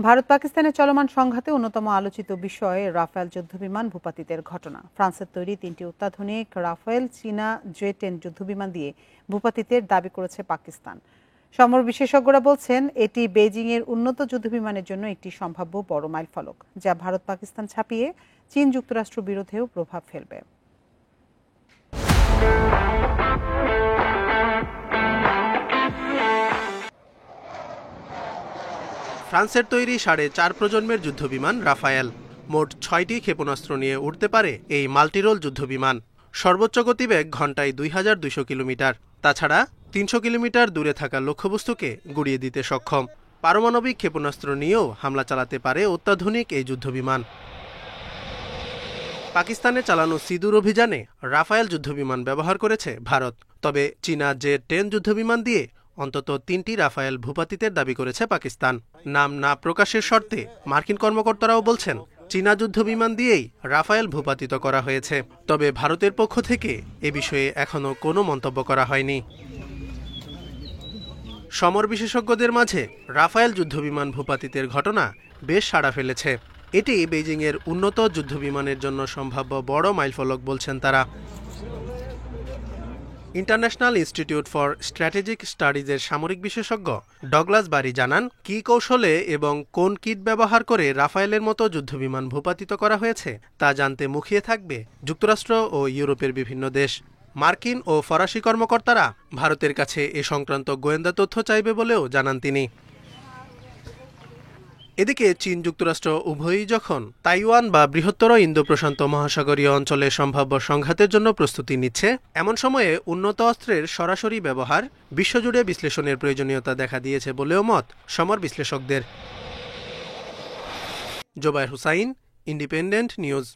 ভারত পাকিস্তানের চলমান সংঘাতে অন্যতম আলোচিত বিষয় রাফেল যুদ্ধবিমান ভূপাতিতের ঘটনা। ফ্রান্সের তৈরি ৩টি অত্যাধুনিক রাফেল চীনা জে-10 যুদ্ধবিমান দিয়ে ভূপাতিতের দাবি করেছে পাকিস্তান। সমর বিশেষজ্ঞরা বলছেন এটি বেইজিংয়ের উন্নত যুদ্ধবিমানের জন্য একটি সম্ভাব্য বড় মাইলফলক, যা ভারত পাকিস্তান ছাপিয়ে চীন যুক্তরাষ্ট্র বিরোধেও প্রভাব ফেলবে। ফ্রান্সের তৈরি 4.5 প্রজন্মের যুদ্ধবিমান রাফায়েল। মোট 6টি ক্ষেপণাস্ত্র নিয়ে উড়তে পারে এই মাল্টিরোল যুদ্ধবিমান। সর্বোচ্চ গতিবেগ ঘণ্টায় 2200 কিলোমিটার। তাছাড়া 300 কিলোমিটার দূরে থাকা লক্ষ্যবস্তুকে গুড়িয়ে দিতে সক্ষম। পারমাণবিক ক্ষেপণাস্ত্র নিয়েও হামলা চালাতে পারে অত্যাধুনিক এই যুদ্ধবিমান। পাকিস্তানে চালানো সিঁদুর অভিযানে রাফায়েল যুদ্ধবিমান ব্যবহার করেছে ভারত। তবে চীনা জে-10 যুদ্ধবিমান দিয়ে অন্তত 3টি রাফায়েল ভূপাতিতের দাবি করেছে পাকিস্তান। নাম না প্রকাশের শর্তে মার্কিন কর্মকর্তারাও বলছেন চীনা যুদ্ধবিমান দিয়েই রাফায়েল ভূপাতিত করা হয়েছে। তবে ভারতের পক্ষ থেকে এ বিষয়ে এখনও কোনো মন্তব্য করা হয়নি। সমর বিশেষজ্ঞদের মাঝে রাফায়েল যুদ্ধবিমান ভূপাতিতের ঘটনা বেশ সাড়া ফেলেছে। এটি বেইজিংয়ের উন্নত যুদ্ধবিমানের জন্য সম্ভাব্য বড় মাইলফলক বলছেন তারা। ইন্টারন্যাশনাল ইনস্টিটিউট ফর স্ট্র্যাটেজিক স্টাডিজের সামরিক বিশেষজ্ঞ ডগলাস বারি জানান, কি কৌশলে এবং কোন কিট ব্যবহার করে রাফায়েলের মতো যুদ্ধবিমান ভূপাতিত করা হয়েছে তা জানতে মুখিয়ে থাকবে যুক্তরাষ্ট্র ও ইউরোপের বিভিন্ন দেশ। মার্কিন ও ফরাসি কর্মকর্তারা ভারতের কাছে এ সংক্রান্ত গোয়েন্দা তথ্য চাইবে বলেও জানান তিনি। এদিকে চীন যুক্তরাষ্ট্র উভয়ই যখন তাইওয়ান বা বৃহত্তর ইন্দো প্রশান্ত মহাসাগরীয় অঞ্চলে সম্ভাব্য সংঘাতের জন্য প্রস্তুতি নিচ্ছে, এমন সময়ে উন্নত অস্ত্রের সরাসরি ব্যবহার বিশ্বজুড়ে বিশ্লেষণের প্রয়োজনীয়তা দেখা দিয়েছে বলেও মত সমর বিশ্লেষকদের। Zubayer Hussain, Independent news.